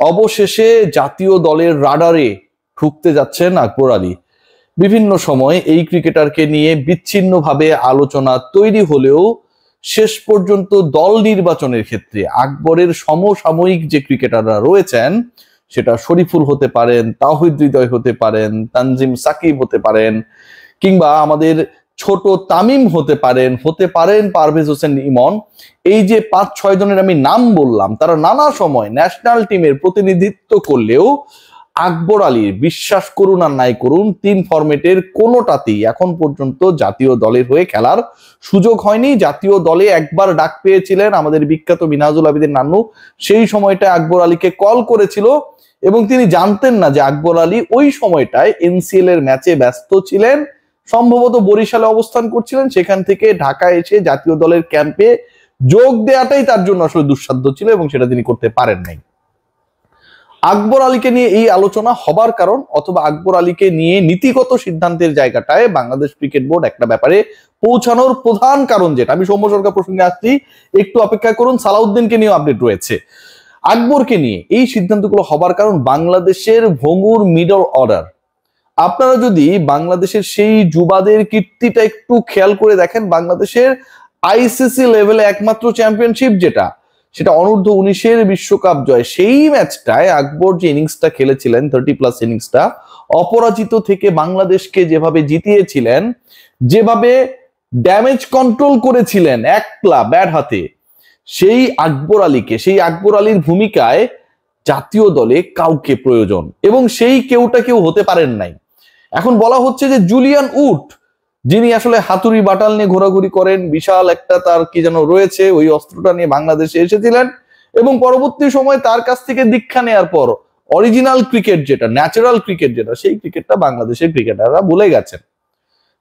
অবশেষে জাতীয় দলের রাডারে ঢুকতে যাচ্ছেন আকবর আলী। বিভিন্ন সময় এই ক্রিকেটারকে নিয়ে বিচ্ছিন্নভাবে আলোচনা তৈরি হলেও শেষ পর্যন্ত দল নির্বাচনের ক্ষেত্রে আকবরের সমসাময়িক যে ক্রিকেটাররা রয়েছেন, সেটা শরীফুল হতে পারেন, তাওহিদ হৃদয় হতে পারেন, তানজিম সাকিব হতে পারেন, কিংবা আমাদের ছোট তামিম হতে পারেন পারভেজ হোসেন ইমন, এই যে 5-6 জনের আমি নাম বললাম, তারা নানা সময় ন্যাশনাল টিমের প্রতিনিধিত্ব করলেও আকবর আলীর বিশ্বাস করুন আর নাই করুন 3 ফরম্যাটের কোনোটাতেই এখন পর্যন্ত জাতীয় দলের হয়ে খেলার সুযোগ হয়নি। জাতীয় দলে একবার ডাক পেয়েছিলেন আমাদের বিখ্যাত মিনহাজুল আবেদিন নান্নু, সেই সময়টা আকবর আলীকে কল করেছিল এবং তিনি জানতেন না যে আকবর আলী ওই সময়টায় এনসিএল এর ম্যাচে ব্যস্ত ছিলেন, সম্ভবত বরিশালে অবস্থান করছিলেন, সেখান থেকে ঢাকায় এসে জাতীয় দলের ক্যাম্পে যোগ দেওয়াটাই তার জন্য আসলে দুঃসাধ্য ছিল এবং সেটা তিনি করতে পারেন নাই। আকবর আলীকে নিয়ে এই আলোচনা হবার কারণ, অথবা আকবর আলীকে নিয়ে নীতিগত সিদ্ধান্তের জায়গাটায় বাংলাদেশ ক্রিকেট বোর্ড একটা ব্যাপারে পৌঁছানোর প্রধান কারণ, যেটা আমি সৌম্য সরকার প্রসঙ্গে আসছি, একটু অপেক্ষা করুন, সালাউদ্দিনকে নিয়ে আপডেট রয়েছে। আকবরকে নিয়ে এই সিদ্ধান্তগুলো হবার কারণ বাংলাদেশের ভঙ্গুর মিডল অর্ডার। আপনারা যদি বাংলাদেশের সেই যুবাদের কীর্তিটা একটু খেয়াল করে দেখেন, বাংলাদেশের আইসিসি লেভেলে একমাত্র চ্যাম্পিয়নশিপ যেটা, সেটা অনূর্ধ্ব 19-এর বিশ্বকাপ জয়। সেই ম্যাচটায় আকবর যে ইনিংসটা খেলেছিলেন, 30+ ইনিংসটা, অপরাজিত থেকে বাংলাদেশকে যেভাবে জিতিয়েছিলেন, যেভাবে ড্যামেজ কন্ট্রোল করেছিলেন একলা ব্যাট হাতে, সেই আকবর আলীর ভূমিকায় জাতীয় দলে কাউকে প্রয়োজন, এবং সেই কেউটা কেউ হতে পারেন নাই। এখন বলা হচ্ছে যে জুলিয়ান উড, যিনি আসলে হাতুড়ি বাটাল নিয়ে ঘোরাঘুরি করেন, বিশাল একটা তার কি যেন রয়েছে, ওই অস্ত্রটা নিয়ে বাংলাদেশে এসেছিলেন এবং পরবর্তী সময় তার কাছ থেকে দীক্ষা নেওয়ার পর অরিজিনাল ক্রিকেট যেটা, ন্যাচারাল ক্রিকেট যেটা, সেই ক্রিকেটটা বাংলাদেশের ক্রিকেটাররা ভুলে গেছেন।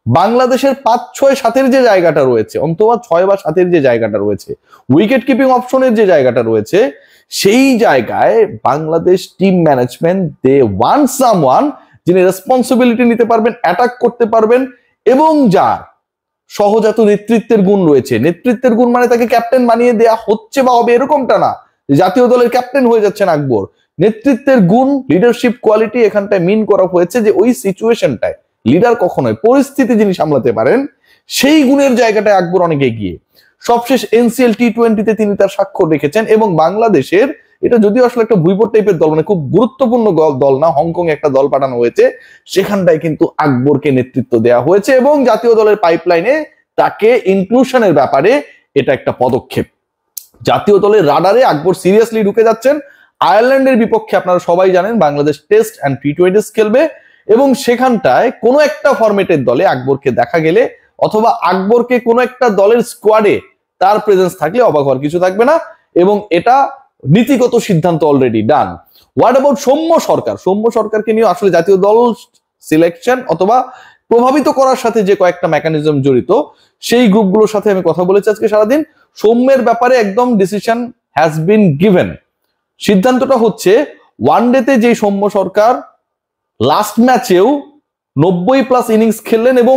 বাংলাদেশের 5-6-7-এর যে জায়গাটা রয়েছে, অন্তত 6 বা 7-এর যে জায়গাটা রয়েছে, উইকেট কিপিং অপশনের যে জায়গাটা রয়েছে, সেই জায়গায় Bangladesh team management they want someone যিনি রেসপন্সিবিলিটি নিতে পারবেন, অ্যাটাক করতে পারবেন, এবং যার সহজাত নেতৃত্বের গুণ রয়েছে। নেতৃত্বের গুণ মানে তাকে ক্যাপ্টেন বানিয়ে দেয়া হচ্ছে বা হবে এরকমটা না, জাতীয় দলের ক্যাপ্টেন হয়ে যাচ্ছেন আকবর। নেতৃত্বের গুণ, লিডারশিপ কোয়ালিটি এখানটায় মিন করা হয়েছে যে ওই সিচুয়েশনটায় লিডার কখনোই, পরিস্থিতি যিনি সামলাতে পারেন, সেই গুণের জায়গাটায় আকবর অনেক এগিয়ে। সবশেষ এনসিএল টি20-তে তিনি তার স্বাক্ষর রেখেছেন এবং বাংলাদেশের, এটা যদিও আসলে একটা ভুইপট টাইপের দল, মানে খুব গুরুত্বপূর্ণ দল না, হংকং একটা দল পাঠানো হয়েছে, সেখানটায় কিন্তু আকবরকে নেতৃত্ব দেওয়া হয়েছে এবং জাতীয় দলের পাইপলাইনে তাকে ইনক্লুশনের ব্যাপারে এটা একটা পদক্ষেপ। জাতীয় দলের রাডারে আকবর সিরিয়াসলি ঢুকে যাচ্ছেন। আয়ারল্যান্ডের বিপক্ষে আপনারা সবাই জানেন বাংলাদেশ টেস্ট অ্যান্ড টি20 খেলবে এবং সেখানটায় কোনো একটা ফরম্যাটের দলে আকবরকে দেখা গেলে, অথবা আকবরকে কোনো একটা দলের স্কোয়াডে তার প্রেজেন্স থাকলে অবাক হওয়ার কিছু থাকবে না, এবং এটা নীতিগত সিদ্ধান্ত already done. What about Soumya সরকারকে নিয়ে আসলে জাতীয় দল সিলেকশন অথবা প্রভাবিত করার সাথে যে কয়েকটা মেকানিজম জড়িত, সেই গ্রুপগুলোর সাথে আমি কথা বলেছি আজকে সারাদিন। সৌম্যের ব্যাপারে একদম ডিসিশন হ্যাজ বিন গিভেন। সিদ্ধান্তটা হচ্ছে, ওয়ানডেতে যে সৌম্য সরকার লাস্ট ম্যাচেও 90+ ইনিংস খেললেন এবং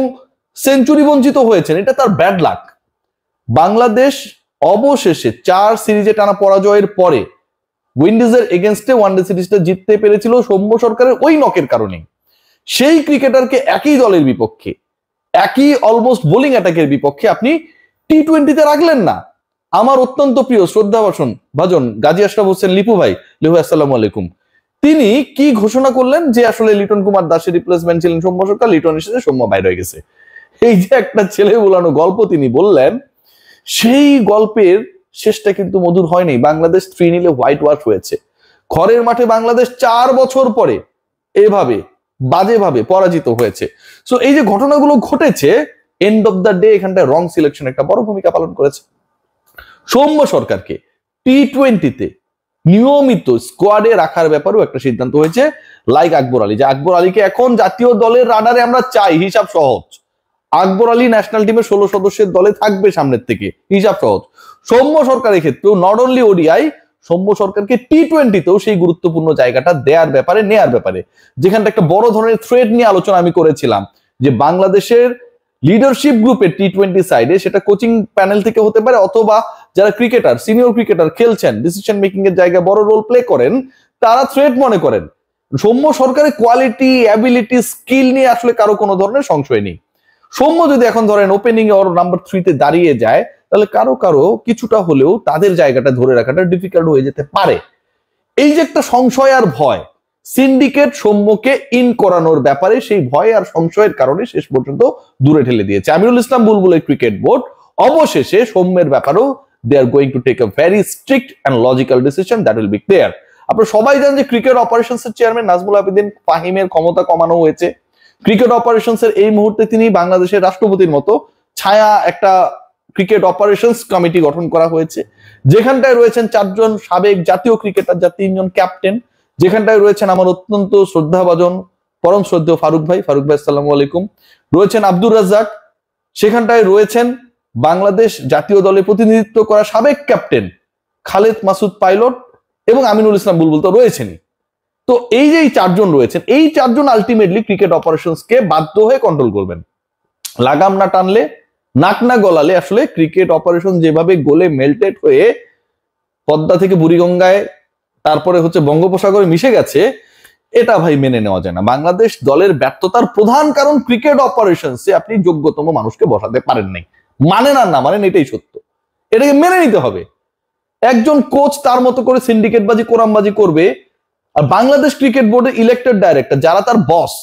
সেঞ্চুরি বঞ্চিত হয়েছেন, এটা তার ব্যাড লাক। বাংলাদেশ অবশেষে 4 সিরিজে টানা পরাজয়ের পরে উইন্ডিজের এগেনস্টে ওয়ানডে সিরিজটা জিততে পেরেছিল সৌম্য সরকারের ওই নকের কারণে। সেই ক্রিকেটারকে একই দলের বিপক্ষে, একই অলমোস্ট বোলিং অ্যাটাকের বিপক্ষে আপনি টি20তে রাখলেন না। আমার অত্যন্ত প্রিয় ভাজন গাজী আশরাফ হোসেন লিপু ভাই, আসসালামু আলাইকুম, তিনি কি ঘোষণা করলেন যে আসলে লিটন কুমার দাসের রিপ্লেসমেন্ট ছিলেন সৌম্য সরকার, লিটন এসেছে, সৌম্য বাইরে হয়ে গেছে। এই যে একটা ছেলে বুলানো গল্প তিনি বললেন, সেই গল্পের শেষটা কিন্তু মধুর হয়নি। বাংলাদেশ 3-0 হোয়াইট ওয়াশ হয়েছে। ঘরের মাঠে বাংলাদেশ 4 বছর পরে এভাবে বাজেভাবে পরাজিত হয়েছে। সো এই যে ঘটনাগুলো ঘটেছে, এন্ড অফ দ্য ডে এখানটায় রং সিলেকশন একটা বড় ভূমিকা পালন করেছে। সৌম্য সরকারকে টি20তে নিয়মিত স্কোয়াডে রাখার ব্যাপারেও একটা সিদ্ধান্ত হয়েছে, লাইক আকবর আলী, যে আকবর আলীকে এখন জাতীয় দলের রাডারে আমরা চাই। হিসাব সহজ, আকবর আলী ন্যাশনাল টিমের 16 সদস্যের দলে থাকবে সামনের থেকে, হিসাব সহজ। সৌম্য সরকারের ক্ষেত্রেও নট অনলি ওডিআই, সৌম্য সরকারকে টি20তেও সেই গুরুত্বপূর্ণ জায়গাটা দেওয়ার ব্যাপারে, নেয়ার ব্যাপারে, যেখানটা একটা বড় ধরনের থ্রেড নিয়ে আলোচনা আমি করেছিলাম, যে বাংলাদেশের লিডারশিপ গ্রুপের টি20 সাইডে, সেটা কোচিং প্যানেল থেকে হতে পারে অথবা যারা ক্রিকেটার, সিনিয়র ক্রিকেটার খেলছেন, ডিসিশন মেকিং এর জায়গায় বড় রোল প্লে করেন, তারা থ্রেট মনে করেন। সৌম্য সরকারের কোয়ালিটি, অ্যাবিলিটি, স্কিল নিয়ে আসলে কারো কোনো ধরনের সংশয় নেই। সৌম্য যদি এখন ধরেন ওপেনিং ওর নাম্বার 3-তে দাঁড়িয়ে যায়, তাহলে কারো কিছুটা হলেও তাদের জায়গাটা ধরে রাখাটা ডিফিকাল্ট হয়ে যেতে পারে। এই যে একটা সংশয় আর ভয়, সিন্ডিকেট সৌম্যকে ইন করানোর ব্যাপারে সেই ভয় আর সংশয়ের কারণে শেষ পর্যন্ত দূরে ঠেলে দিয়েছে আমিরুল ইসলাম বুলবুলের ক্রিকেট বোর্ড। অবশেষে সৌম্যের ব্যাপারেও they are going to take a very strict and logical decision that will be clear. আপনারা সবাই জানেন যে ক্রিকেট অপারেশনস এর চেয়ারম্যান নাজমুল আবেদিন ফাহিমের ক্ষমতা কমানো হয়েছে। ক্রিকেট অপারেশনস এর এই মুহূর্তে তিনি বাংলাদেশের রাষ্ট্রপতির মতো ছায়া একটা ক্রিকেট অপারেশনস কমিটি গঠন করা হয়েছে, যেখানটায় রয়েছেন 4 জন সাবেক জাতীয় ক্রিকেটার, যার 3 জন ক্যাপ্টেন, যেখানটায় রয়েছেন আমার অত্যন্ত শ্রদ্ধাভাজন পরম শ্রদ্ধেয় ফারুক ভাই আসসালামু আলাইকুম, রয়েছেন আব্দুর রাজ্জাক, সেখানটায় রয়েছেন বাংলাদেশ জাতীয় দলে প্রতিনিধিত্ব করা সাবেক ক্যাপ্টেন খালেদ মাসুদ পাইলট এবং আমিনুল ইসলাম বুলবুল তো রয়েছেনই। তো এই যে 4 জন রয়েছেন, এই 4 জন আলটিমেটলি ক্রিকেট অপারেশনসকে বাধ্য হয়ে কন্ট্রোল করবেন। লাগাম না টানলে, নাক না গলালে আসলে ক্রিকেট অপারেশন যেভাবে গোলে মেল্টেড হয়ে পদ্মা থেকে বুড়িগঙ্গায় তারপরে বঙ্গোপসাগরে মিশে গেছে, এটা ভাই মেনে নেওয়া যায় না। বাংলাদেশ দলের ব্যর্থতার প্রধান কারণ ক্রিকেট অপারেশনসে আপনি যোগ্যতম মানুষকে বসাতে পারেন নাই। মানেন আর না মানেন, এটাই সত্য, এটাকে মেনে নিতে হবে। একজন কোচ তার মতো করে সিন্ডিকেটবাজি, কোরামবাজি করবে, আর বাংলাদেশ ক্রিকেট বোর্ডের ইলেক্টেড ডাইরেক্টর যারা তার বস,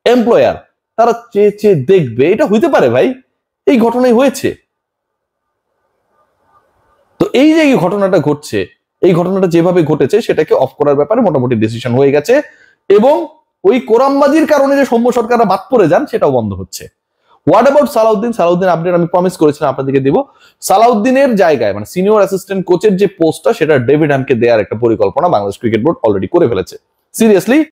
এমপ্লয়ার, তারা চেয়ে চেয়ে দেখবে। এটা হইতে পারে ভাই? এই ঘটনাই হয়েছে। তো এই যে এই ঘটনাটা ঘটছে, এই ঘটনাটা যেভাবে ঘটেছে সেটাকে অফ করার ব্যাপারে মোটামুটি ডিসিশন হয়ে গেছে, এবং ওই কোরামবাজির কারণে যে সৌম্য সরকাররা বাদ পড়ে যান সেটাও বন্ধ হচ্ছে। What about Salahuddin? Salahuddin update আমি প্রমিস করেছিলাম আপনাদেরকে দিব। সালাউদ্দিনের জায়গায় মানে সিনিয়র অ্যাসিস্ট্যান্ট কোচের যে পোস্টটা, সেটা ডেভিড হ্যামকে দেওয়ার একটা পরিকল্পনা বাংলাদেশ ক্রিকেট বোর্ড অলরেডি করে ফেলেছে। সিরিয়াসলি